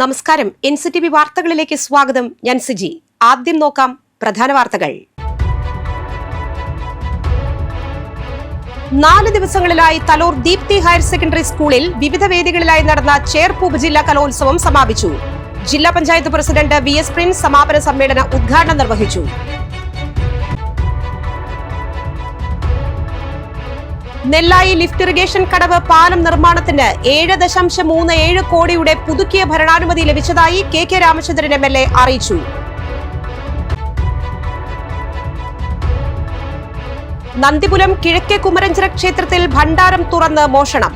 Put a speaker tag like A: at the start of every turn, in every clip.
A: നമസ്കാരം. NCTV വാർത്തകളിലേക്ക് സ്വാഗതം. ഞാൻ സിജി. ആദ്യം നോക്കാം പ്രധാന വാർത്തകൾ. 4 ദിവസങ്ങളിലായി തലോർ ദീപ്തി ഹയർ സെക്കൻഡറി സ്കൂളിൽ വിവിധ വേദികളിലായി നടന്ന ചേർപ്പ് ഉപജില്ലാ കലോത്സവം സമാപിച്ചു. ജില്ലാ പഞ്ചായത്ത് പ്രസിഡന്റ് VS പ്രിൻസ് സമാപന സമ്മേളന ഉദ്ഘാടനം നിർവഹിച്ചു. നെല്ലായി ലിഫ്റ്റ് ഇറിഗേഷൻ കടവ് പാലം നിർമ്മാണത്തിന് 7.37 കോടിയുടെ പുതുക്കിയ ഭരണാനുമതി ലഭിച്ചതായി KK രാമചന്ദ്രൻ MLA അറിയിച്ചു. നന്ദിപുരം കിഴക്കേ കുമരഞ്ചിറ ക്ഷേത്രത്തിൽ ഭണ്ഡാരം തുറന്ന് മോഷണം.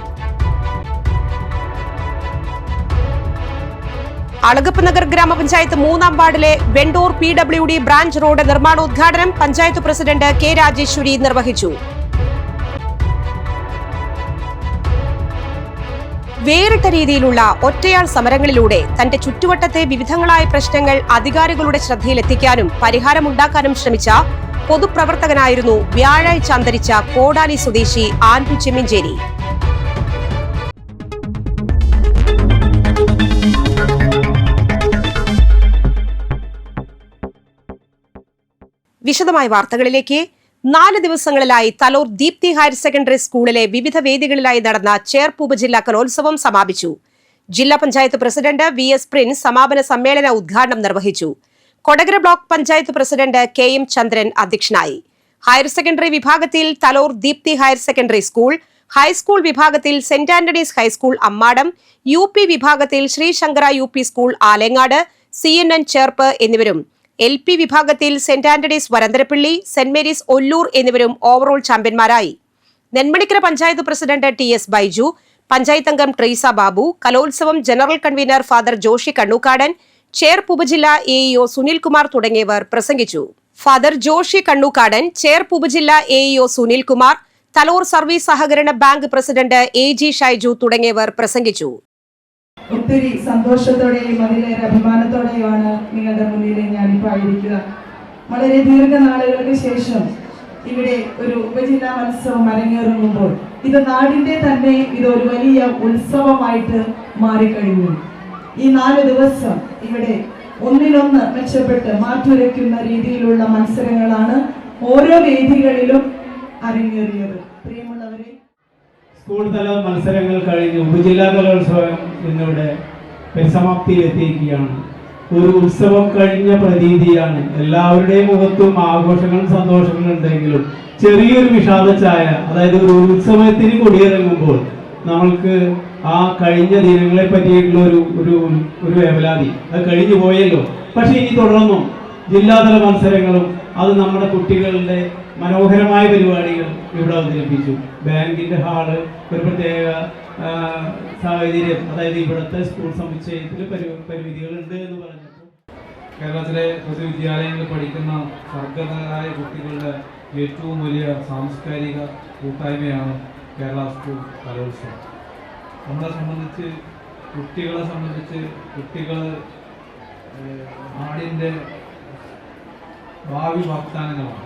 A: അളഗപ്പ് നഗർ ഗ്രാമപഞ്ചായത്ത് 3-ാം വാർഡിലെ വെണ്ടൂർ PWD ബ്രാഞ്ച് റോഡ് നിർമ്മാണോദ്ഘാടനം പഞ്ചായത്ത് പ്രസിഡന്റ് K രാജേശ്വരി നിർവഹിച്ചു. വേറിട്ട രീതിയിലുള്ള ഒറ്റയാൾ സമരങ്ങളിലൂടെ തന്റെ ചുറ്റുവട്ടത്തെ വിവിധങ്ങളായ പ്രശ്നങ്ങൾ അധികാരികളുടെ ശ്രദ്ധയിലെത്തിക്കാനും പരിഹാരമുണ്ടാക്കാനും ശ്രമിച്ച പൊതുപ്രവർത്തകനായിരുന്നു വ്യാഴാഴ്ച അന്തരിച്ച കോടാലി സ്വദേശി ആൻഡ്രു ചെമ്മിഞ്ചേരി. വിശദമായ വാർത്തകളിലേക്ക്. 4 ദിവസങ്ങളിലായി തലോർ ദീപ്തി ഹയർ സെക്കൻഡറി സ്കൂളിലെ വിവിധ വേദികളിലായി നടന്ന ചേർപ്പ് ഉപജില്ലാ കലോത്സവം സമാപിച്ചു. ജില്ലാ പഞ്ചായത്ത് പ്രസിഡന്റ് VS പ്രിൻസ് സമാപന സമ്മേളന ഉദ്ഘാടനം നിർവഹിച്ചു. Kodakara block panchayat president KM Chandran അധ്യക്ഷനായി. ഹയർ സെക്കൻഡറി വിഭാഗത്തിൽ Thalore Deepthi higher secondary school, high school വിഭാഗത്തിൽ Saint Antony's high school Ammadam, UP വിഭാഗത്തിൽ Sree Sankara UP school Alangad, CNN Cherpu എന്നിവരും, LP വിഭാഗത്തിൽ Saint Antony's Varantharappilly, Saint Mary's Ollur എന്നിവരും ഓവറോൾ ചാമ്പ്യന്മാരായി. നെന്മണിക്കര പഞ്ചായത്ത് പ്രസിഡന്റ് TS ബൈജു, പഞ്ചായത്ത് അംഗം ട്രീസ ബാബു, കലോത്സവം general convener father Joshi Kannukkadan, Cherpu ഉപജില്ലാ AEO സുനിൽകുമാർ തുടങ്ങിയവർ പ്രസംഗിച്ചു. ഫാദർ ജോഷി കണ്ണൂക്കാടൻ, ചേർപ്പ് ഉപജില്ലാ AEO സുനിൽകുമാർ, തലോർ സർവീസ് സഹകരണ ബാങ്ക് പ്രസിഡന്റ് AG ഷൈജു തുടങ്ങിയവർ പ്രസംഗിച്ചു.
B: ഒത്തിരി സന്തോഷത്തോടെയും അതിലേറെ അഭിമാനത്തോടെയുമാണ് നിങ്ങളുടെ മുന്നിൽ ഞാനിപ്പോൾ ആയിരിക്കുക. വളരെ ദീർഘനാളുകൾക്ക് ശേഷം ഇവിടെ ഒരു ഉപജില്ലാ മത്സരം അരങ്ങേറുമ്പോൾ ഇത് നാടിന്റെ തന്നെ ഇതൊരു വലിയ ഉത്സവമായിട്ട് മാറിക്കഴിഞ്ഞു. ഈ 4 ദിവസം ഇവിടെ ഒന്നിനൊന്ന് മെച്ചപ്പെട്ട് മാറ്റുരയ്ക്കുന്ന രീതിയിലുള്ള മത്സരങ്ങളാണ് ഓരോ വേദികളിലും അരങ്ങേറിയത്. പ്രിയമുള്ളവരെ,
C: സ്കൂൾ തല മത്സരങ്ങൾ കഴിഞ്ഞ് ഉപജില്ലാ കലോത്സവം ഇന്നിവിടെ പരിസമാപ്തിയിലെത്തിയിരിക്കുകയാണ്. ഒരു ഉത്സവം കഴിഞ്ഞ പ്രതീതിയാണ്. എല്ലാവരുടെയും മുഖത്തും ആഘോഷങ്ങളും സന്തോഷങ്ങളും ഉണ്ടെങ്കിലും ചെറിയൊരു വിഷാദ ഛായ, അതായത് ഒരു ഉത്സവത്തിന് കൊടിയിറങ്ങുമ്പോൾ നമ്മൾക്ക് ആ കഴിഞ്ഞ ദിനങ്ങളെ പറ്റിയിട്ടുള്ള ഒരു വേവലാതി, അത് കഴിഞ്ഞു പോയല്ലോ. പക്ഷെ ഇനി തുടർന്നും ജില്ലാതല മത്സരങ്ങളും അത് നമ്മുടെ കുട്ടികളുടെ മനോഹരമായ പരിപാടികൾ ഇവിടെ അവതരിപ്പിച്ചു. ബാങ്കിന്റെ ഹാള് ഒരു പ്രത്യേക സാഹചര്യം, അതായത് ഇവിടുത്തെ സ്കൂൾ സമുച്ചയത്തിൽ പരിമിതികളുണ്ട് എന്ന് പറഞ്ഞപ്പോൾ
D: കേരളത്തിലെ പൊതുവിദ്യാലയങ്ങളിൽ പഠിക്കുന്ന സർഗതരായ കുട്ടികളുടെ ഏറ്റവും വലിയ സാംസ്കാരിക കൂട്ടായ്മയാണ് കേരള സ്കൂൾ കലോത്സവം. നമ്മളെ സംബന്ധിച്ച്, കുട്ടികൾ നാടിൻ്റെ ഭാവി വാഗ്ദാനങ്ങളാണ്.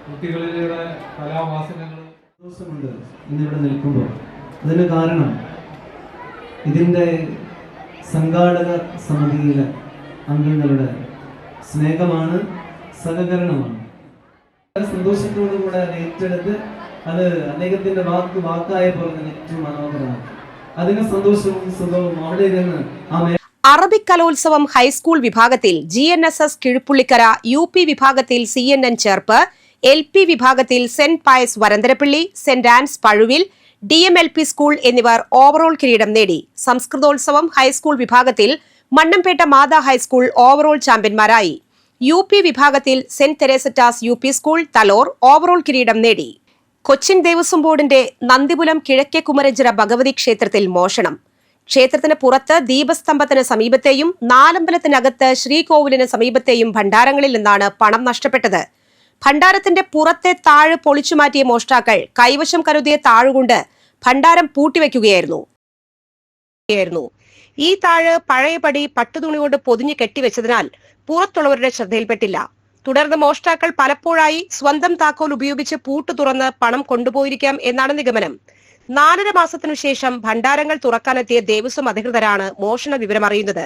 D: കുട്ടികളിലൂടെ കലാവാസനകൾ
E: സന്തോഷമുണ്ട് ഇന്നിവിടെ നിൽക്കുമ്പോൾ. അതിന് കാരണം ഇതിൻ്റെ സംഘാടക സമിതിയിലെ അംഗങ്ങളുടെ സ്നേഹമാണ്, സഹകരണമാണ്. സന്തോഷത്തോടുകൂടെ ഏറ്റെടുത്ത് അത് അദ്ദേഹത്തിൻ്റെ വാക്കായപ്പോൾ തന്നെ ഏറ്റവും മനോഹരമാണ്. അതിന് സന്തോഷവും സുഖവും അവിടെ ഇരുന്ന്
A: അറബിക് കലോത്സവം ഹൈസ്കൂൾ വിഭാഗത്തിൽ GNSS കിഴുപ്പുള്ളിക്കര, UP വിഭാഗത്തിൽ CNN ചേർപ്പ്, LP വിഭാഗത്തിൽ Saint Pius Varantharappilly, Saint Ann's Pazhuvil, DMLP school എന്നിവർ ഓവറോൾ കിരീടം നേടി. സംസ്കൃതോത്സവം ഹൈസ്കൂൾ വിഭാഗത്തിൽ മണ്ണമ്പേട്ട മാതാ ഹൈസ്കൂൾ ഓവറോൾ ചാമ്പ്യന്മാരായി. UP വിഭാഗത്തിൽ Saint Teresita's UP school Thalore overall കിരീടം നേടി. കൊച്ചിൻ ദേവസ്വം ബോർഡിന്റെ നന്ദിപുരം കിഴക്കേ കുമരഞ്ചിറ ഭഗവതി ക്ഷേത്രത്തിൽ മോഷണം. ക്ഷേത്രത്തിന് പുറത്ത് ദീപസ്തംഭത്തിന് സമീപത്തെയും നാലമ്പലത്തിനകത്ത് ശ്രീകോവിലിന് സമീപത്തെയും ഭണ്ഡാരങ്ങളിൽ നിന്നാണ് പണം നഷ്ടപ്പെട്ടത്. ഭണ്ഡാരത്തിന്റെ പുറത്തെ താഴ് പൊളിച്ചുമാറ്റിയ മോഷ്ടാക്കൾ കൈവശം കരുതിയ താഴുകൊണ്ട് ഭണ്ഡാരം പൂട്ടിവെക്കുകയായിരുന്നു. ഈ താഴ് പഴയപടി പട്ടുതുണി കൊണ്ട് പൊതിഞ്ഞു കെട്ടിവെച്ചതിനാൽ പുറത്തുള്ളവരുടെ ശ്രദ്ധയിൽപ്പെട്ടില്ല. തുടർന്ന് മോഷ്ടാക്കൾ പലപ്പോഴായി സ്വന്തം താക്കോൽ ഉപയോഗിച്ച് പൂട്ട് തുറന്ന് പണം കൊണ്ടുപോയിരിക്കാം എന്നാണ് നിഗമനം. 4.5 മാസത്തിനു ശേഷം ഭണ്ഡാരങ്ങൾ തുറക്കാനെത്തിയ ദേവസ്വം അധികൃതരാണ് മോഷണ വിവരമറിയുന്നത്.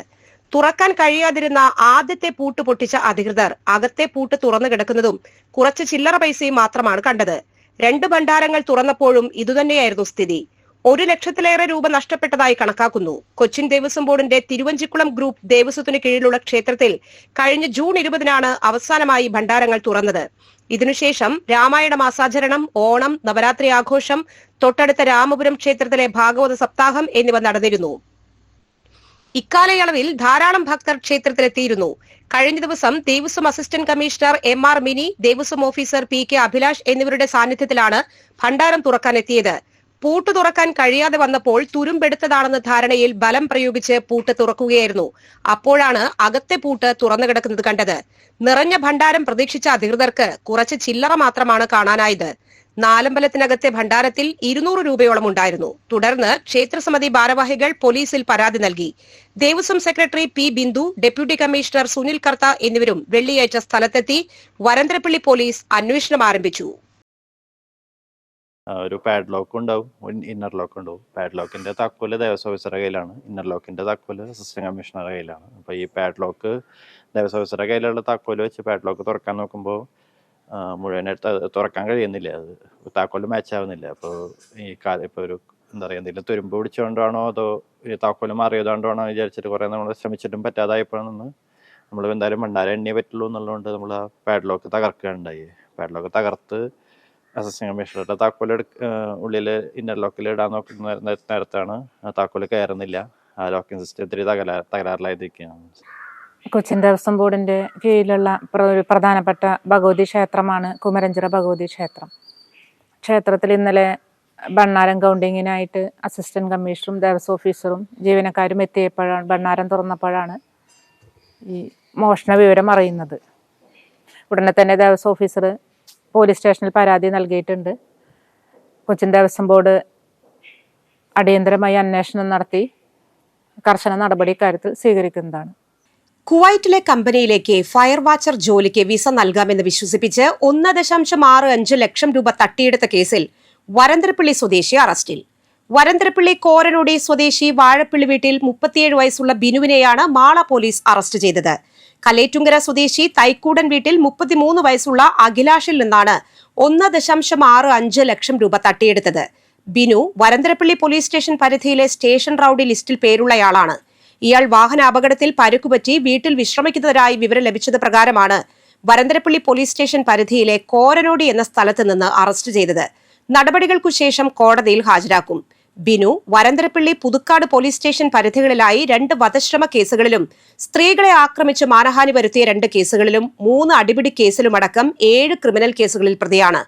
A: തുറക്കാൻ കഴിയാതിരുന്ന ആദ്യത്തെ പൂട്ട് പൊട്ടിച്ച അധികൃതർ അകത്തെ പൂട്ട് തുറന്നു കിടക്കുന്നതും കുറച്ച് ചില്ലറ പൈസയും മാത്രമാണ് കണ്ടത്. 2 ഭണ്ഡാരങ്ങൾ തുറന്നപ്പോഴും ഇതുതന്നെയായിരുന്നു സ്ഥിതി. 1 ലക്ഷത്തിലേറെ രൂപ നഷ്ടപ്പെട്ടതായി കണക്കാക്കുന്നു. കൊച്ചിൻ ദേവസ്വം ബോർഡിന്റെ തിരുവഞ്ചിക്കുളം ഗ്രൂപ്പ് ദേവസ്വത്തിന് കീഴിലുള്ള ക്ഷേത്രത്തിൽ കഴിഞ്ഞ ജൂൺ 20-നാണ് അവസാനമായി ഭണ്ഡാരങ്ങൾ തുറന്നത്. ഇതിനുശേഷം രാമായണ മാസാചരണം, ഓണം, നവരാത്രി ആഘോഷം, തൊട്ടടുത്ത രാമപുരം ക്ഷേത്രത്തിലെ ഭാഗവത സപ്താഹം എന്നിവ നടന്നിരുന്നു. ഇക്കാലയളവിൽ ധാരാളം ഭക്തർ ക്ഷേത്രത്തിലെത്തിയിരുന്നു. കഴിഞ്ഞ ദിവസം Devaswom assistant commissioner MR mini, Devaswom officer PK Abhilash എന്നിവരുടെ സാന്നിധ്യത്തിലാണ് ഭണ്ഡാരം തുറക്കാനെത്തിയത്. പൂട്ട് തുറക്കാൻ കഴിയാതെ വന്നപ്പോൾ തുരുമ്പെടുത്തതാണെന്ന ധാരണയിൽ ബലം പ്രയോഗിച്ച് പൂട്ട് തുറക്കുകയായിരുന്നു. അപ്പോഴാണ് അകത്തെ പൂട്ട് തുറന്നു കിടക്കുന്നത് കണ്ടത്. നിറഞ്ഞ ഭണ്ഡാരം പ്രതീക്ഷിച്ച അധികൃതർക്ക് കുറച്ച് ചില്ലറ മാത്രമാണ് കാണാനായത്. നാലമ്പലത്തിനകത്തെ ഭണ്ഡാരത്തിൽ 200 രൂപയോളം ഉണ്ടായിരുന്നു. തുടർന്ന് ക്ഷേത്രസമിതി ഭാരവാഹികൾ പോലീസിൽ പരാതി നൽകി. Devaswom secretary P Bindu, deputy commissioner Sunil Kartha എന്നിവരും വെള്ളിയാഴ്ച സ്ഥലത്തെത്തി വരന്തരപ്പള്ളി പോലീസ് അന്വേഷണം ആരംഭിച്ചു.
F: ഒരു പാഡ്ലോക്ക് ഉണ്ടാവും, ഇന്നർ ലോക്ക് ഉണ്ടാവും. പാഡ്ലോക്കിന്റെ താക്കോല് ദേവസ്വം ഓഫീസറുടെ കയ്യിലാണ്, ഇന്നർ ലോക്കിന്റെ താക്കോല് അസിസ്റ്റന്റ് കമ്മീഷണറുടെ കയ്യിലാണ്. അപ്പോൾ ഈ പാഡ്ലോക്ക് ദേവസ്വം ഓഫീസറുടെ കയ്യിലുള്ള താക്കോല് വെച്ച് പാഡ്ലോക്ക് തുറക്കാൻ നോക്കുമ്പോൾ മുഴുവനായിട്ട് തുറക്കാൻ കഴിയുന്നില്ല. അത് താക്കോല് മാച്ച് ആവുന്നില്ല. അപ്പോൾ ഇപ്പോൾ ഒരു എന്താ പറയുക, എന്തെങ്കിലും തുരുമ്പ് പിടിച്ചുകൊണ്ടാണോ അതോ ഈ താക്കോല് മാറിയതുകൊണ്ടാണോ വിചാരിച്ചിട്ട് കുറേ നമ്മൾ ശ്രമിച്ചിട്ടും പറ്റാതായപ്പോഴാണ് നമ്മൾ എന്തായാലും ഭണ്ഡാരം എണ്ണിയേ പറ്റുള്ളൂ എന്നുള്ളതുകൊണ്ട് നമ്മൾ ആ പാഡ്ലോക്ക് തകർക്കുകയുണ്ടായി. പാഡ്ലോക്ക് തകർത്ത് അസിസ്റ്റന്റ് കമ്മീഷണറുടെ താക്കോല് ഉള്ളിൽ ഇന്നർ ലോക്കിൽ ഇടാൻ നോക്കുന്ന നേരത്താണ് ആ താക്കോല് കയറുന്നില്ല. ആ ലോക്കിംഗ് സിസ്റ്റം ഇത്തിരി തകരാറിലായിരിക്കുകയാണ്.
G: കൊച്ചിൻ ദേവസ്വം ബോർഡിന്റെ കീഴിലുള്ള ഒരു പ്രധാനപ്പെട്ട ഭഗവതി ക്ഷേത്രമാണ് കുമരഞ്ചിറ ഭഗവതി ക്ഷേത്രം. ക്ഷേത്രത്തിൽ ഇന്നലെ ഭണ്ഡാരം കൗണ്ടിങ്ങിനായിട്ട് അസിസ്റ്റന്റ് കമ്മീഷണറും ദേവസ്വം ഓഫീസറും ജീവനക്കാരും എത്തിയപ്പോഴാണ്, ഭണ്ഡാരം തുറന്നപ്പോഴാണ് ഈ മോഷണ വിവരം അറിയുന്നത്. ഉടനെ തന്നെ ദേവസ്വം ഓഫീസർ പോലീസ് സ്റ്റേഷനിൽ പരാതി നൽകിയിട്ടുണ്ട്. കൊച്ചിൻ ദേവസ്വം ബോർഡ് അടിയന്തരമായി അന്വേഷണം നടത്തി കർശന നടപടി ഇക്കാര്യത്തിൽ സ്വീകരിക്കുന്നതാണ്.
A: കുവൈറ്റിലെ കമ്പനിയിലേക്ക് ഫയർ വാച്ചർ ജോലിക്ക് വിസ നൽകാമെന്ന് വിശ്വസിപ്പിച്ച് 1.65 ലക്ഷം രൂപ തട്ടിയെടുത്ത കേസിൽ വരന്തരപ്പള്ളി സ്വദേശി അറസ്റ്റിൽ. വരന്തരപ്പള്ളി കോരനോടി സ്വദേശി വാഴപ്പള്ളി വീട്ടിൽ 37 വയസ്സുള്ള ബിനുവിനെയാണ് മാള പോലീസ് അറസ്റ്റ് ചെയ്തത്. കലേറ്റുങ്കര സ്വദേശി തൈക്കൂടൻ വീട്ടിൽ 33 വയസ്സുള്ള അഖിലാഷിൽ നിന്നാണ് 1.65 ലക്ഷം രൂപ തട്ടിയെടുത്തത്. ബിനു വരന്തരപ്പള്ളി പോലീസ് സ്റ്റേഷൻ പരിധിയിലെ സ്റ്റേഷൻ റൌഡി ലിസ്റ്റിൽ പേരുള്ളയാളാണ്. ഇയാൾ വാഹനാപകടത്തിൽ പരുക്കുപറ്റി വീട്ടിൽ വിശ്രമിക്കുന്നതിനായി വിവരം ലഭിച്ചത് പ്രകാരമാണ് വരന്തരപ്പള്ളി പോലീസ് സ്റ്റേഷൻ പരിധിയിലെ കോരനോടി എന്ന സ്ഥലത്ത് നിന്ന് അറസ്റ്റ് ചെയ്തത്. നടപടികൾക്കു ശേഷം കോടതിയിൽ ഹാജരാക്കും. ബിനു വരന്തരപ്പള്ളി പുതുക്കാട് പോലീസ് സ്റ്റേഷൻ പരിധികളിലായി 2 വധശ്രമ കേസുകളിലും സ്ത്രീകളെ ആക്രമിച്ച് മാനഹാനി വരുത്തിയ 2 കേസുകളിലും 3 അടിപിടി കേസിലുമടക്കം 7 ക്രിമിനൽ കേസുകളിൽ പ്രതിയാണ്.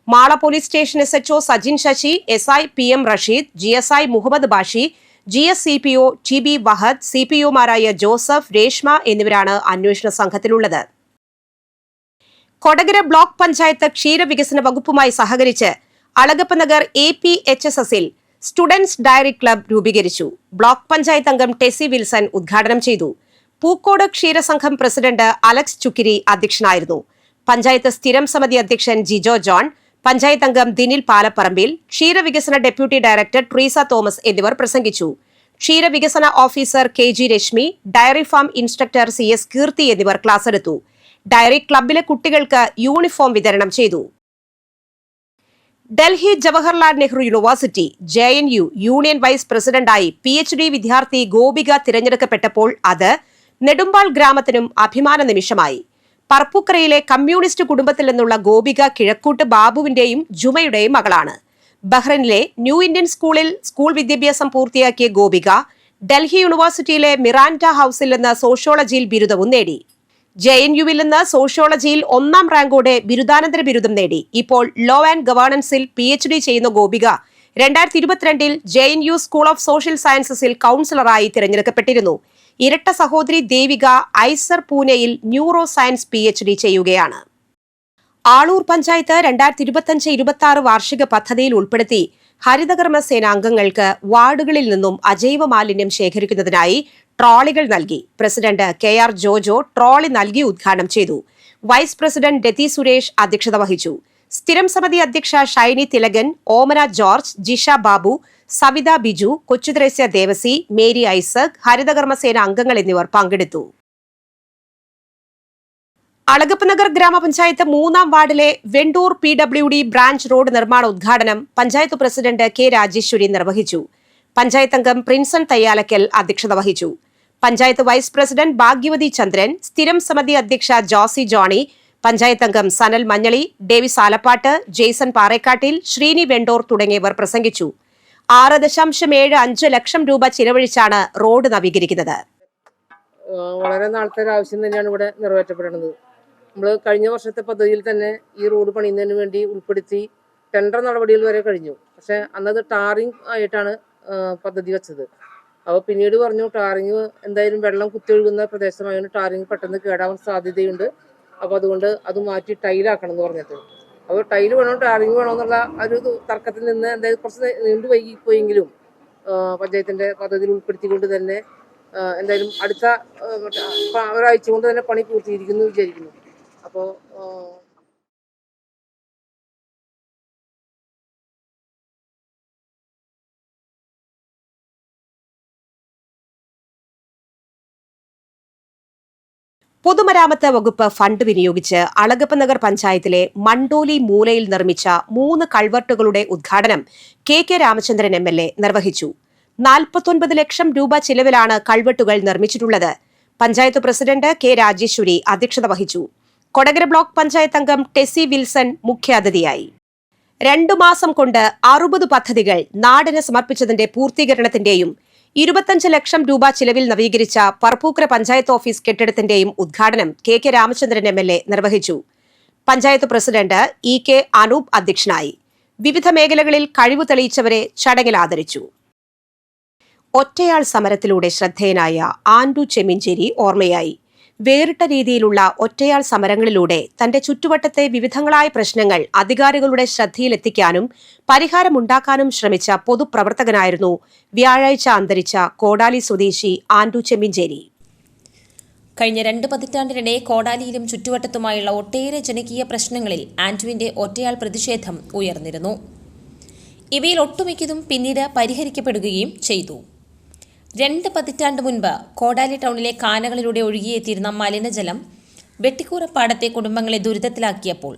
A: Mala police station SHO Sajin Sasi, SI PM Rasheed, GSI Muhammad Bashi, GS CPO TB Vahad, CPOമാരായ ജോസഫ്, രേഷ്മ എന്നിവരാണ് അന്വേഷണ സംഘത്തിലുള്ളത്. കൊടകര ബ്ലോക്ക് പഞ്ചായത്ത് ക്ഷീരവികസന വകുപ്പുമായി സഹകരിച്ച് അളഗപ്പനഗർ APHSSൽ സ്റ്റുഡൻസ് ഡയറി ക്ലബ് രൂപീകരിച്ചു. ബ്ലോക്ക് പഞ്ചായത്ത് അംഗം ടെസി വിൽസൺ ഉദ്ഘാടനം ചെയ്തു. പൂക്കോട് ക്ഷീരസംഘം പ്രസിഡന്റ് അലക്സ് ചുക്കിരി അധ്യക്ഷനായിരുന്നു. പഞ്ചായത്ത് സ്ഥിരം സമിതി അധ്യക്ഷൻ ജിജോ ജോൺ, പഞ്ചായത്ത് അംഗം ദിനിൽ പാലപ്പറമ്പിൽ, ക്ഷീരവികസന ഡെപ്യൂട്ടി ഡയറക്ടർ ട്രീസ തോമസ് എന്നിവർ പ്രസംഗിച്ചു. ക്ഷീരവികസന officer KG Reshmi, dairy farm instructor CS Keerthi എന്നിവർ ക്ലാസ് എടുത്തു. ഡയറി ക്ലബിലെ കുട്ടികൾക്ക് യൂണിഫോം വിതരണം ചെയ്തു. Delhi Jawaharlal Nehru university JNU union vice പ്രസിഡന്റായി PhD വിദ്യാർത്ഥി ഗോപിക തിരഞ്ഞെടുക്കപ്പെട്ടപ്പോൾ അത് നെടുമ്പാൾ ഗ്രാമത്തിനും അഭിമാന നിമിഷമായി. പറപ്പൂക്കരയിലെ കമ്മ്യൂണിസ്റ്റ് കുടുംബത്തിൽ നിന്നുള്ള ഗോപിക കിഴക്കൂട്ട് ബാബുവിന്റെയും ജുമയുടെയും മകളാണ്. ബഹ്റൈനിലെ ന്യൂ ഇന്ത്യൻ സ്കൂളിൽ സ്കൂൾ വിദ്യാഭ്യാസം പൂർത്തിയാക്കിയ ഗോപിക ഡൽഹി യൂണിവേഴ്സിറ്റിയിലെ മിറാൻഡ ഹൌസിൽ നിന്ന് സോഷ്യോളജിയിൽ ബിരുദവും നേടി. JNUവിൽ നിന്ന് സോഷ്യോളജിയിൽ 1ാം റാങ്കോടെ ബിരുദാനന്തര ബിരുദം നേടി. ഇപ്പോൾ ലോ ആൻഡ് ഗവേണൻസിൽ PhD ചെയ്യുന്ന ഗോപിക 2022-ൽ JNU സ്കൂൾ ഓഫ് സോഷ്യൽ സയൻസസിൽ കൌൺസിലറായി തിരഞ്ഞെടുക്കപ്പെട്ടിരുന്നു. ഇരട്ട സഹോദരി ദേവിക ഐസർ പൂനെയിൽ ന്യൂറോ സയൻസ് PhD ചെയ്യുകയാണ്. ആളൂർ പഞ്ചായത്ത് 2025-26 വാർഷിക പദ്ധതിയിൽ ഉൾപ്പെടുത്തി ഹരിതകർമ്മ സേനാംഗങ്ങൾക്ക് വാർഡുകളിൽ നിന്നും അജൈവ മാലിന്യം ശേഖരിക്കുന്നതിനായി ട്രോളികൾ നൽകി. പ്രസിഡന്റ് KR ജോജോ ട്രോളി നൽകി ഉദ്ഘാടനം ചെയ്തു. വൈസ് പ്രസിഡന്റ് രതി സുരേഷ് അധ്യക്ഷത വഹിച്ചു. സ്ഥിരം സമിതി അധ്യക്ഷ ഷൈനി തിലകൻ, ഓമന ജോർജ്, ജിഷ ബാബു, സവിത ബിജു, കൊച്ചുത്രേസ്യ ദേവസി, മേരി ഐസക്, ഹരിതകർമ്മസേന അംഗങ്ങൾ എന്നിവർ പങ്കെടുത്തു. അളഗപ്പനഗർ ഗ്രാമപഞ്ചായത്ത് 3-ാം വാർഡിലെ വെണ്ടൂർ PWD ബ്രാഞ്ച് റോഡ് നിർമ്മാണ ഉദ്ഘാടനം പഞ്ചായത്ത് പ്രസിഡന്റ് കെ രാജേശ്വരി നിർവഹിച്ചു. പഞ്ചായത്ത് അംഗം പ്രിൻസൺ തയ്യാലക്കൽ അധ്യക്ഷത വഹിച്ചു. പഞ്ചായത്ത് വൈസ് പ്രസിഡന്റ് ഭാഗ്യവതി ചന്ദ്രൻ, സ്ഥിരം സമിതി അധ്യക്ഷ ജോസി ജോണി, പഞ്ചായത്ത് അംഗം സനൽ മഞ്ഞളി, ഡേവിസ് ആലപ്പാട്ട്, ജെയ്സൺ പാറേക്കാട്ടിൽ, ശ്രീനി വെണ്ടോർ തുടങ്ങിയവർ പ്രസംഗിച്ചു. 6.75 ലക്ഷം രൂപ ചിലവഴിച്ചാണ് റോഡ് നവീകരിക്കുന്നത്.
H: വളരെ നാളത്തെ ഒരു ആവശ്യം തന്നെയാണ് ഇവിടെ നിറവേറ്റപ്പെടുന്നത്. നമ്മൾ കഴിഞ്ഞ വർഷത്തെ പദ്ധതിയിൽ തന്നെ ഈ റോഡ് പണിയുന്നതിന് വേണ്ടി ഉൾപ്പെടുത്തി ടെൻഡർ നടപടികൾ വരെ കഴിഞ്ഞു. പക്ഷെ അന്നത് ടാറിങ് ആയിട്ടാണ് പദ്ധതി വെച്ചത്. അപ്പോൾ പിന്നീട് പറഞ്ഞു ടാറിങ് എന്തായാലും വെള്ളം കുത്തിയൊഴുകുന്ന പ്രദേശമായതുകൊണ്ട് ടാറിങ് പെട്ടെന്ന് കേടാവാൻ സാധ്യതയുണ്ട്. അപ്പോൾ അതുകൊണ്ട് അത് മാറ്റി ടൈലാക്കണം എന്ന് പറഞ്ഞിട്ട്, അപ്പോൾ ടൈല് വേണോ ടാറിങ് വേണോ എന്നുള്ള ഒരു തർക്കത്തിൽ നിന്ന് എന്തായാലും കുറച്ച് നീണ്ടു വൈകിപ്പോയെങ്കിലും പഞ്ചായത്തിൻ്റെ പദ്ധതിയിൽ ഉൾപ്പെടുത്തിക്കൊണ്ട് തന്നെ എന്തായാലും അടുത്ത ഒരാഴ്ച കൊണ്ട് തന്നെ പണി പൂർത്തീകരിക്കുന്നു വിചാരിക്കുന്നു. അപ്പോൾ
A: പൊതുമരാമത്ത് വകുപ്പ് ഫണ്ട് വിനിയോഗിച്ച് അളഗപ്പനഗർ പഞ്ചായത്തിലെ മണ്ടോലി മൂലയിൽ നിർമ്മിച്ച 3 കൾവർട്ടുകളുടെ ഉദ്ഘാടനം കെ രാമചന്ദ്രൻ MLA നിർവഹിച്ചു. 49 ലക്ഷം രൂപ ചിലവിലാണ് കൾവെട്ടുകൾ നിർമ്മിച്ചിട്ടുള്ളത്. പഞ്ചായത്ത് പ്രസിഡന്റ് കെ രാജേശ്വരി അധ്യക്ഷത വഹിച്ചു. കൊടകര ബ്ലോക്ക് പഞ്ചായത്ത് അംഗം ടെസി വിൽസൺ മുഖ്യാതിഥിയായി. 2 മാസം കൊണ്ട് 60 പദ്ധതികൾ നാടിന് സമർപ്പിച്ചതിന്റെ പൂർത്തീകരണത്തിന്റെയും 25 ലക്ഷം രൂപ ചിലവിൽ നവീകരിച്ച പറപ്പൂക്കര പഞ്ചായത്ത് ഓഫീസ് കെട്ടിടത്തിന്റെയും ഉദ്ഘാടനം കെ രാമചന്ദ്രൻ MLA നിർവഹിച്ചു. പഞ്ചായത്ത് പ്രസിഡന്റ് EK അനൂപ് അധ്യക്ഷനായി. വിവിധ മേഖലകളിൽ കഴിവ് തെളിയിച്ചവരെ ചടങ്ങിൽ ആദരിച്ചു. ഒറ്റയാൾ സമരത്തിലൂടെ ശ്രദ്ധേയനായ ആൻഡു ചെമ്മിഞ്ചേരി ഓർമ്മയായി. വേറിട്ട രീതിയിലുള്ള ഒറ്റയാൾ സമരങ്ങളിലൂടെ തന്റെ ചുറ്റുവട്ടത്തെ വിവിധങ്ങളായ പ്രശ്നങ്ങൾ അധികാരികളുടെ ശ്രദ്ധയിലെത്തിക്കാനും പരിഹാരമുണ്ടാക്കാനും ശ്രമിച്ച പൊതുപ്രവർത്തകനായിരുന്നു വ്യാഴാഴ്ച അന്തരിച്ച കോടാലി സ്വദേശി ആൻഡു ചെമ്മിഞ്ചേരി.
I: കഴിഞ്ഞ 2 പതിറ്റാണ്ടിനിടെ കോടാലിയിലും ചുറ്റുവട്ടത്തുമായുള്ള ഒട്ടേറെ ജനകീയ പ്രശ്നങ്ങളിൽ ആൻഡുവിന്റെ ഒറ്റയാൾ പ്രതിഷേധം ഉയർന്നിരുന്നു. ഇവയിൽ ഒട്ടുമിക്കതും പിന്നീട് പരിഹരിക്കപ്പെടുകയും ചെയ്തു. 2 പതിറ്റാണ്ട് മുൻപ് കോടാലി ടൗണിലെ കാനകളിലൂടെ ഒഴുകിയെത്തിയിരുന്ന മലിനജലം വെട്ടിക്കൂറപ്പാടത്തെ കുടുംബങ്ങളെ ദുരിതത്തിലാക്കിയപ്പോൾ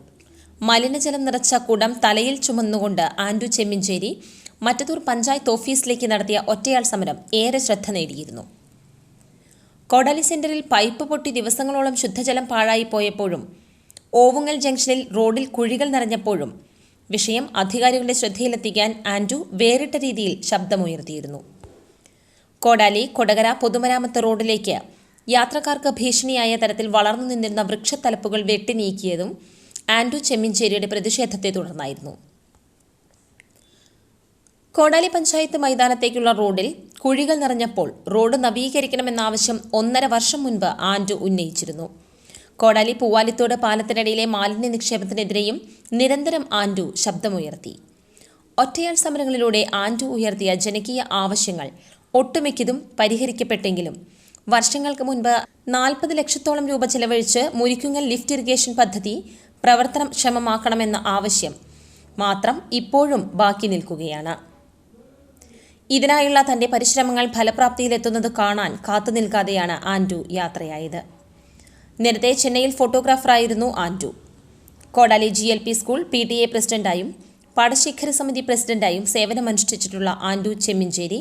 I: മലിനജലം നിറച്ച കുടം തലയിൽ ചുമന്നുകൊണ്ട് ആൻഡു ചെമ്മിഞ്ചേരി മറ്റത്തൂർ പഞ്ചായത്ത് ഓഫീസിലേക്ക് നടത്തിയ ഒറ്റയാൾ സമരം ഏറെ ശ്രദ്ധ നേടിയിരുന്നു. കോടാലി സെന്ററിൽ പൈപ്പ് പൊട്ടി ദിവസങ്ങളോളം ശുദ്ധജലം പാഴായി പോയപ്പോഴും ഓവുങ്ങൽ ജംഗ്ഷനിൽ റോഡിൽ കുഴികൾ നിറഞ്ഞപ്പോഴും വിഷയം അധികാരികളുടെ ശ്രദ്ധയിലെത്തിക്കാൻ ആൻഡു വേറിട്ട രീതിയിൽ ശബ്ദമുയർത്തിയിരുന്നു. കോടാലി കൊടകര പൊതുമരാമത്ത് റോഡിലേക്ക് യാത്രക്കാർക്ക് ഭീഷണിയായ തരത്തിൽ വളർന്നു നിന്നിരുന്ന വൃക്ഷത്തലപ്പുകൾ വെട്ടിനീക്കിയതും ആൻഡു ചെമ്മിഞ്ചേരിയുടെ പ്രതിഷേധത്തെ തുടർന്നായിരുന്നു. കോടാലി പഞ്ചായത്ത് മൈതാനത്തേക്കുള്ള റോഡിൽ കുഴികൾ നിറഞ്ഞപ്പോൾ റോഡ് നവീകരിക്കണമെന്ന ആവശ്യം 1.5 വർഷം മുൻപ് ആൻഡു ഉന്നയിച്ചിരുന്നു. കോടാലി പൂവാലിത്തോട് പാലത്തിനടിയിലെ മാലിന്യ നിക്ഷേപത്തിനെതിരെയും നിരന്തരം ആൻഡു ശബ്ദമുയർത്തി. ഒറ്റയാൾ സമരങ്ങളിലൂടെ ആൻഡു ഉയർത്തിയ ജനകീയ ആവശ്യങ്ങൾ ഒട്ടുമിക്കതും പരിഹരിക്കപ്പെട്ടെങ്കിലും വർഷങ്ങൾക്ക് മുൻപ് 40 ലക്ഷത്തോളം രൂപ ചെലവഴിച്ച് മുരിക്കുങ്ങൽ ലിഫ്റ്റ് ഇറിഗേഷൻ പദ്ധതി പ്രവർത്തനക്ഷമമാക്കണമെന്ന ആവശ്യം മാത്രം ഇപ്പോഴും ബാക്കി നിൽക്കുകയാണ്. ഇതിനായുള്ള തന്റെ പരിശ്രമങ്ങൾ ഫലപ്രാപ്തിയിലെത്തുന്നത് കാണാൻ കാത്തുനിൽക്കാതെയാണ് ആൻഡു യാത്രയായത്. നേരത്തെ ചെന്നൈയിൽ ഫോട്ടോഗ്രാഫറായിരുന്നു ആൻഡു. കോടാലി GLP സ്കൂൾ PTA പ്രസിഡന്റായും പാടശേഖര സമിതി പ്രസിഡന്റായും സേവനമനുഷ്ഠിച്ചിട്ടുള്ള ആൻഡു ചെമ്മിഞ്ചേരി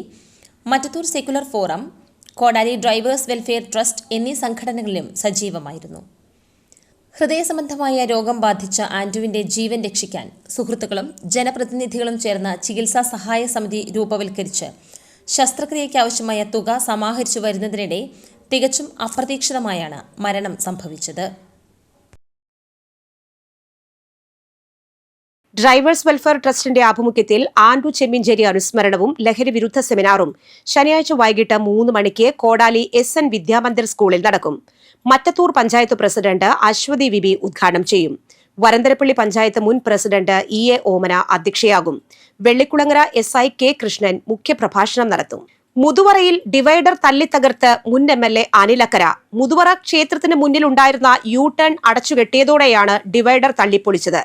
I: മറ്റത്തൂർ സെക്യുലർ ഫോറം, കോടാലി ഡ്രൈവേഴ്സ് വെൽഫെയർ ട്രസ്റ്റ് എന്നീ സംഘടനകളിലും സജീവമായിരുന്നു. ഹൃദയസംബന്ധമായ രോഗം ബാധിച്ച ആൻഡുവിന്റെ ജീവൻ രക്ഷിക്കാൻ സുഹൃത്തുക്കളും ജനപ്രതിനിധികളും ചേർന്ന് ചികിത്സാ സഹായ സമിതി രൂപവൽക്കരിച്ച് ശസ്ത്രക്രിയയ്ക്ക് ആവശ്യമായ തുക സമാഹരിച്ചു വരുന്നതിനിടെ തികച്ചും അപ്രതീക്ഷിതമായാണ് മരണം സംഭവിച്ചത്.
A: ഡ്രൈവേഴ്സ് വെൽഫെയർ ട്രസ്റ്റിന്റെ ആഭിമുഖ്യത്തിൽ ആൻഡു ചെമ്മിഞ്ചേരി അനുസ്മരണവും ലഹരി വിരുദ്ധ സെമിനാറും ശനിയാഴ്ച വൈകിട്ട് 3 മണിക്ക് കോടാലി SN വിദ്യാമന്ദിർ സ്കൂളിൽ നടക്കും. മറ്റത്തൂർ പഞ്ചായത്ത് പ്രസിഡന്റ് അശ്വതി വിബി ഉദ്ഘാടനം ചെയ്യും. വരന്തരപ്പള്ളി പഞ്ചായത്ത് മുൻ പ്രസിഡന്റ് EA ഓമന അധ്യക്ഷയാകും. വെള്ളിക്കുളങ്ങര SI K കൃഷ്ണൻ മുഖ്യപ്രഭാഷണം നടത്തും. മുതുവറയിൽ ഡിവൈഡർ തല്ലിത്തകർത്ത് മുൻ MLA അനിലക്കര മുതുവറ ക്ഷേത്രത്തിന് മുന്നിലുണ്ടായിരുന്ന U-ടേൺ അടച്ചുകെട്ടിയതോടെയാണ് ഡിവൈഡർ തള്ളിപ്പൊളിച്ചത്.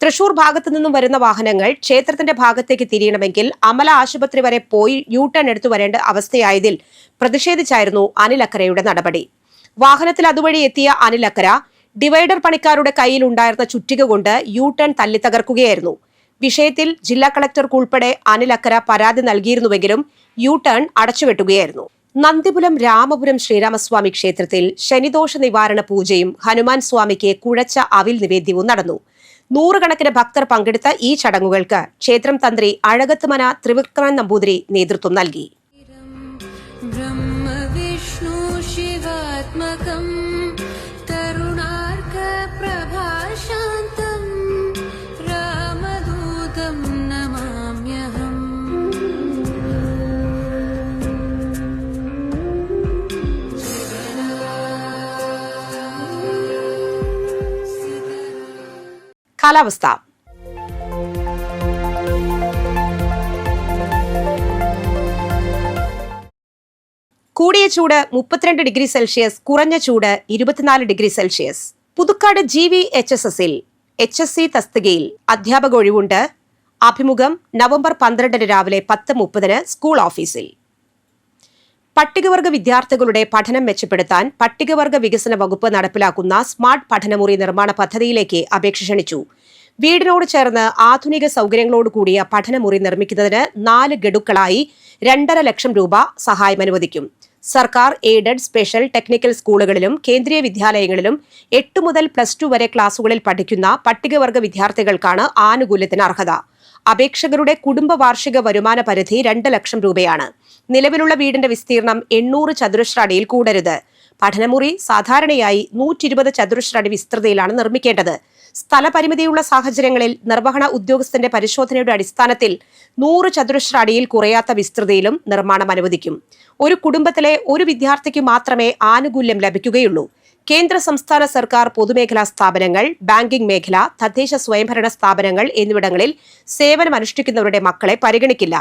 A: തൃശൂർ ഭാഗത്തു നിന്നും വരുന്ന വാഹനങ്ങൾ ക്ഷേത്രത്തിന്റെ ഭാഗത്തേക്ക് തിരിയണമെങ്കിൽ അമല ആശുപത്രി വരെ പോയി യു ടേൺ എടുത്തു വരേണ്ട അവസ്ഥയായതിൽ പ്രതിഷേധിച്ചായിരുന്നു അനിൽ അക്കരയുടെ നടപടി. വാഹനത്തിൽ അതുവഴി എത്തിയ അനിൽ അക്കര ഡിവൈഡർ പണിക്കാരുടെ കയ്യിലുണ്ടായിരുന്ന ചുറ്റിക കൊണ്ട് യു ടേൺ തല്ലി തകർക്കുകയായിരുന്നു. വിഷയത്തിൽ ജില്ലാ കളക്ടർക്കുൾപ്പെടെ അനിൽ അക്കര പരാതി നൽകിയിരുന്നുവെങ്കിലും യു ടേൺ അടച്ചുവെട്ടുകയായിരുന്നു. നന്ദിപുരം രാമപുരം ശ്രീരാമസ്വാമി ക്ഷേത്രത്തിൽ ശനിദോഷ നിവാരണ പൂജയും ഹനുമാൻ സ്വാമിക്ക് കുഴച്ച അവിൽ നിവേദ്യവും നടന്നു. 100 കണക്കിന് ഭക്തർ പങ്കെടുത്ത ഈ ചടങ്ങുകൾക്ക് ക്ഷേത്രം തന്ത്രി അഴകത്തുമന ത്രിവിക്രമൻ നമ്പൂതിരി നേതൃത്വം നൽകി. കാലാവസ്ഥ. കൂടിയ ചൂട് 32 ഡിഗ്രി സെൽഷ്യസ്, കുറഞ്ഞ ചൂട് 24 ഡിഗ്രി സെൽഷ്യസ്. പുതുക്കാട് GVHSSൽ HSC തസ്തികയിൽ അധ്യാപക ഒഴിവുണ്ട്. അഭിമുഖം നവംബർ 12 രാവിലെ 10:30 സ്കൂൾ ഓഫീസിൽ. പട്ടികവർഗ വിദ്യാർത്ഥികളുടെ പഠനം മെച്ചപ്പെടുത്താൻ പട്ടികവർഗ വികസന വകുപ്പ് നടപ്പിലാക്കുന്ന സ്മാർട്ട് പഠനമുറി നിർമ്മാണ പദ്ധതിയിലേക്ക് അപേക്ഷ ക്ഷണിച്ചു. വീടിനോട് ചേർന്ന് ആധുനിക സൗകര്യങ്ങളോട് കൂടിയ പഠനമുറി നിർമ്മിക്കുന്നതിന് 4 ഗഡുക്കളായി 2.5 ലക്ഷം രൂപ സഹായം അനുവദിക്കും. സർക്കാർ എയ്ഡഡ് സ്പെഷ്യൽ ടെക്നിക്കൽ സ്കൂളുകളിലും കേന്ദ്രീയ വിദ്യാലയങ്ങളിലും 8 മുതൽ +2 വരെ ക്ലാസുകളിൽ പഠിക്കുന്ന പട്ടികവർഗ വിദ്യാർത്ഥികൾക്കാണ് ആനുകൂല്യത്തിന് അർഹത. അപേക്ഷകരുടെ കുടുംബ വാർഷിക വരുമാന പരിധി 2 ലക്ഷം രൂപയാണ്. നിലവിലുള്ള വീടിന്റെ വിസ്തീർണം 800 ചതുരശ്ര അടിയിൽ കൂടരുത്. പഠനമുറി സാധാരണയായി 120 ചതുരശ്ര അടി വിസ്തൃതിയിലാണ് നിർമ്മിക്കേണ്ടത്. സ്ഥലപരിമിതിയുള്ള സാഹചര്യങ്ങളിൽ നിർവഹണ ഉദ്യോഗസ്ഥന്റെ പരിശോധനയുടെ അടിസ്ഥാനത്തിൽ 100 ചതുരശ്ര അടിയിൽ കുറയാത്ത വിസ്തൃതിയിലും നിർമ്മാണം അനുവദിക്കും. ഒരു കുടുംബത്തിലെ ഒരു വിദ്യാർത്ഥിക്ക് മാത്രമേ ആനുകൂല്യം ലഭിക്കുകയുള്ളൂ. കേന്ദ്ര സംസ്ഥാന സർക്കാർ പൊതുമേഖലാ സ്ഥാപനങ്ങൾ, ബാങ്കിംഗ് മേഖല, തദ്ദേശ സ്വയംഭരണ സ്ഥാപനങ്ങൾ എന്നിവിടങ്ങളിൽ സേവനമനുഷ്ഠിക്കുന്നവരുടെ മക്കളെ പരിഗണിക്കില്ല.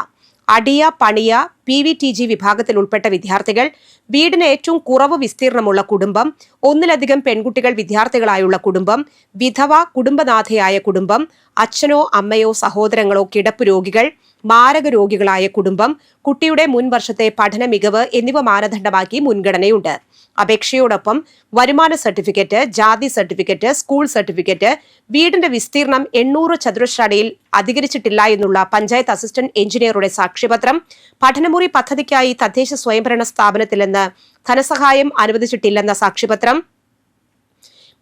A: അടിയ, പണിയ, PVTG വിഭാഗത്തിൽ ഉൾപ്പെട്ട വിദ്യാർത്ഥികൾ, വീടിന് ഏറ്റവും കുറവ് വിസ്തീർണമുള്ള കുടുംബം, ഒന്നിലധികം പെൺകുട്ടികൾ വിദ്യാർത്ഥികളായുള്ള കുടുംബം, വിധവ കുടുംബനാഥയായ കുടുംബം, അച്ഛനോ അമ്മയോ സഹോദരങ്ങളോ കിടപ്പ് രോഗികൾ, മാരക രോഗികളായ കുടുംബം, കുട്ടിയുടെ മുൻ വർഷത്തെ പഠന മികവ് എന്നിവ മാനദണ്ഡമാക്കി മുൻഗണനയുണ്ട്. അപേക്ഷയോടൊപ്പം വരുമാന സർട്ടിഫിക്കറ്റ്, ജാതി സർട്ടിഫിക്കറ്റ്, സ്കൂൾ സർട്ടിഫിക്കറ്റ്, വീടിന്റെ വിസ്തീർണം 800 ചതുരശ്ര അടിയിൽ അധികരിച്ചിട്ടില്ല എന്നുള്ള പഞ്ചായത്ത് അസിസ്റ്റന്റ് എഞ്ചിനീയറുടെ സാക്ഷ്യപത്രം, പഠനമുറി പദ്ധതിക്കായി തദ്ദേശ സ്വയംഭരണ സ്ഥാപനത്തിൽ നിന്ന് ധനസഹായം അനുവദിച്ചിട്ടില്ലെന്ന സാക്ഷ്യപത്രം,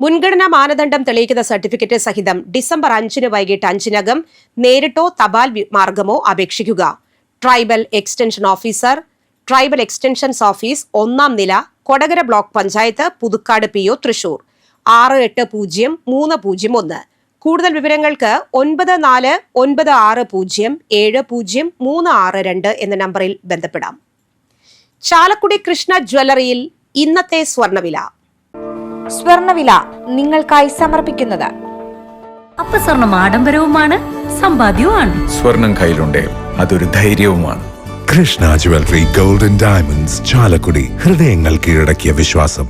A: മുൻഗണനാ മാനദണ്ഡം തെളിയിക്കുന്ന സർട്ടിഫിക്കറ്റ് സഹിതം ഡിസംബർ 5 വൈകിട്ട് 5-നകം നേരിട്ടോ തപാൽ മാർഗമോ അപേക്ഷിക്കുക. Tribal extension officer, tribal extensions office, 1-ാം നില, കൊടകര ബ്ലോക്ക് പഞ്ചായത്ത്, പുതുക്കാട് PO, തൃശൂർ 680301. കൂടുതൽ വിവരങ്ങൾക്ക് 9496070362 എന്ന നമ്പറിൽ ബന്ധപ്പെടാം. ചാലക്കുടി കൃഷ്ണ ജ്വല്ലറിയിൽ ഇന്നത്തെ സ്വർണ്ണവില.
J: സ്വർണ്ണവില നിങ്ങൾക്കായി സമർപ്പിക്കുന്നത്
K: അപ്പസ്വർണം ആഡംബരവുമാണ്, സമ്പാദ്യവുമാണ്.
L: സ്വർണം കയ്യിലുണ്ടേ അതൊരു ധൈര്യവുമാണ്.
M: Krishna jewellery golden diamonds, Chalakudy. ഹൃദയങ്ങൾ കീഴടക്കിയ വിശ്വാസം.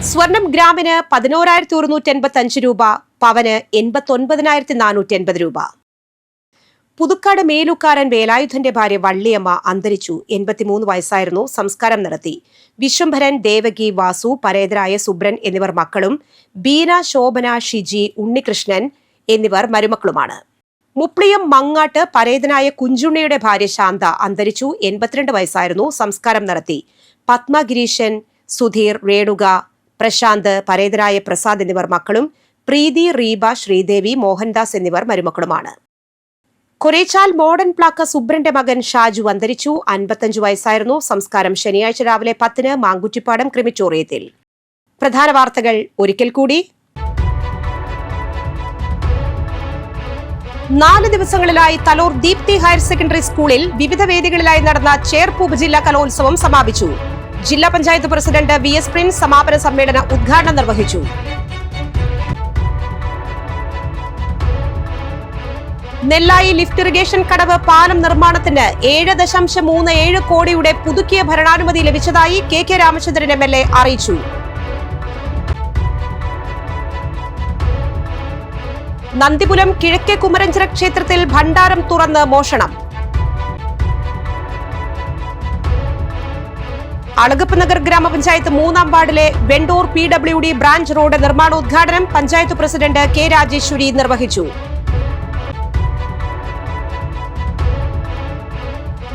A: സ്വർണം ഗ്രാമിന് 11,185 രൂപ, പവന് 89,480 രൂപ. പുതുക്കാട് മേലുക്കാരൻ വേലായുധന്റെ ഭാര്യ വള്ളിയമ്മ അന്തരിച്ചു. 83 വയസ്സായിരുന്നു. സംസ്കാരം നടത്തി. വിശ്വംഭരൻ, ദേവകി, വാസു, പരേതരായ സുബ്രൻ എന്നിവർ മക്കളും ബീന, ശോഭന, ഷിജി, ഉണ്ണികൃഷ്ണൻ എന്നിവർ മരുമക്കളുമാണ്. മുപ്ലിയം മങ്ങാട്ട് പരേതനായ കുഞ്ചുണ്ണിയുടെ ഭാര്യ ശാന്ത അന്തരിച്ചു. 82 വയസ്സായിരുന്നു. സംസ്കാരം നടത്തി. പത്മ, ഗിരീശൻ, സുധീർ, രേണുക, പ്രശാന്ത്, പരേതരായ പ്രസാദ് എന്നിവർ മക്കളും പ്രീതി, റീബ, ശ്രീദേവി, മോഹൻദാസ് എന്നിവർ മരുമക്കളുമാണ്. കൊരേച്ചാൽ മോഡേൺ പ്ലാക്ക സുബ്രന്റെ മകൻ ഷാജു അന്തരിച്ചു. 55 വയസ്സായിരുന്നു. സംസ്കാരം ശനിയാഴ്ച രാവിലെ 10-ന് മാങ്കുറ്റിപ്പാടം ക്രിമിറ്റോറിയത്തിൽ. പ്രധാന വാർത്തകൾ ഒരിക്കൽ കൂടി. 4 ദിവസങ്ങളിലായി തലോർ ദീപ്തി ഹയർ സെക്കൻഡറി സ്കൂളിൽ വിവിധ വേദികളിലായി നടന്ന ചേർപ്പ് ഉപജില്ലാ കലോത്സവം സമാപിച്ചു. ജില്ലാ പഞ്ചായത്ത് പ്രസിഡന്റ് VS പ്രിൻസ് സമാപന സമ്മേളന ഉദ്ഘാടനം നിർവഹിച്ചു. നെല്ലായി ലിഫ്റ്റ് ഇറിഗേഷൻ കടവ് പാലം നിർമ്മാണത്തിന് 7.37 കോടിയുടെ പുതുക്കിയ ഭരണാനുമതി ലഭിച്ചതായി KK രാമചന്ദ്രൻ MLA അറിയിച്ചു. നന്ദിപുരം കിഴക്കേ കുമരഞ്ചിറ ക്ഷേത്രത്തിൽ ഭണ്ഡാരം തുറന്ന് മോഷണം. അളഗപ്പ് നഗർ ഗ്രാമപഞ്ചായത്ത് 3-ാം വാർഡിലെ വെണ്ടൂർ PWD ബ്രാഞ്ച് റോഡ് നിർമ്മാണോദ്ഘാടനം പഞ്ചായത്ത് പ്രസിഡന്റ് കെ രാജേശ്വരി നിർവഹിച്ചു.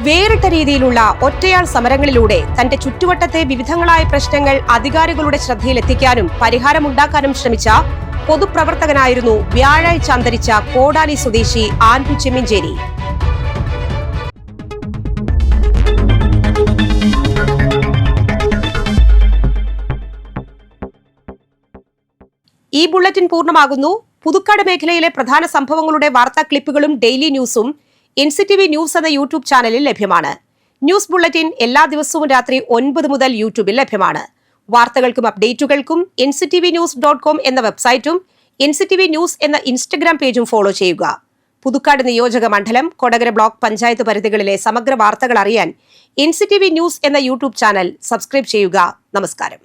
A: വേറിട്ട രീതിയിലുള്ള ഒറ്റയാൾ സമരങ്ങളിലൂടെ തന്റെ ചുറ്റുവട്ടത്തെ വിവിധങ്ങളായ പ്രശ്നങ്ങൾ അധികാരികളുടെ ശ്രദ്ധയിലെത്തിക്കാനും പരിഹാരമുണ്ടാക്കാനും ശ്രമിച്ച പൊതുപ്രവർത്തകനായിരുന്നു വ്യാഴാഴ്ച അന്തരിച്ച കോടാലി സ്വദേശി ആൻഡ്രു ചെമ്മിഞ്ചേരി. ഈ ബുള്ളറ്റിൻ പൂർണ്ണമാകുന്നു. പുതുക്കാട് മേഖലയിലെ പ്രധാന സംഭവങ്ങളുടെ വാർത്താ ക്ലിപ്പുകളും ഡെയിലി ന്യൂസും NCTV ന്യൂസ് എന്ന യൂട്യൂബ് ചാനലിൽ ലഭ്യമാണ്. ന്യൂസ് ബുള്ളറ്റിൻ എല്ലാ ദിവസവും രാത്രി 9 മുതൽ യൂട്യൂബിൽ ലഭ്യമാണ്. വാർത്തകൾക്കും അപ്ഡേറ്റുകൾക്കും nctvnews.com എന്ന വെബ്സൈറ്റും NCTV ന്യൂസ് എന്ന ഇൻസ്റ്റഗ്രാം പേജും ഫോളോ ചെയ്യുക. പുതുക്കാട് നിയോജക മണ്ഡലം, കൊടകര ബ്ലോക്ക് പഞ്ചായത്ത് പരിധികളിലെ സമഗ്ര വാർത്തകൾ അറിയാൻ NCTV ന്യൂസ് എന്ന യൂട്യൂബ് ചാനൽ സബ്സ്ക്രൈബ് ചെയ്യുക. നമസ്കാരം.